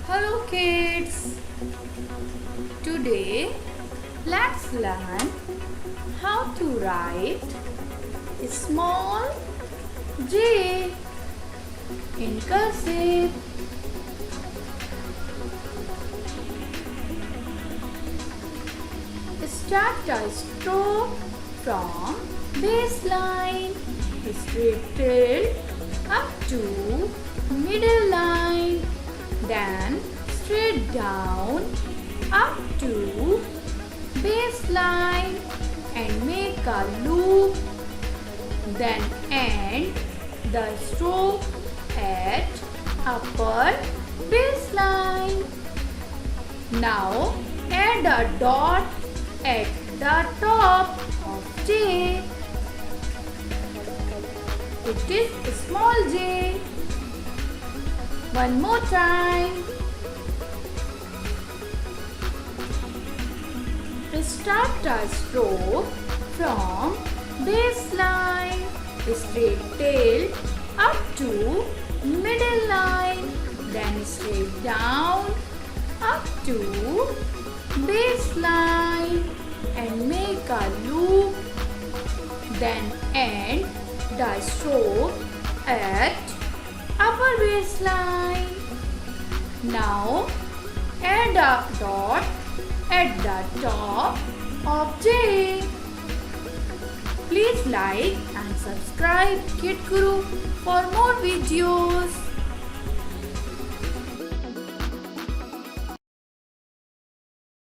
Hello kids! Today let's learn how to write a small J in cursive. Start a stroke from baseline, straight tail up to middle line, then straight down up to baseline and make a loop, then end the stroke at upper baseline. Now add a dot at the top of J. It is a small j. One more time. Start a stroke from baseline, straight tail up to middle line, then straight down up to baseline and make a loop, then end the stroke at upper baseline. Now add a dot at the top of J. Please like and subscribe Kid Guru for more videos.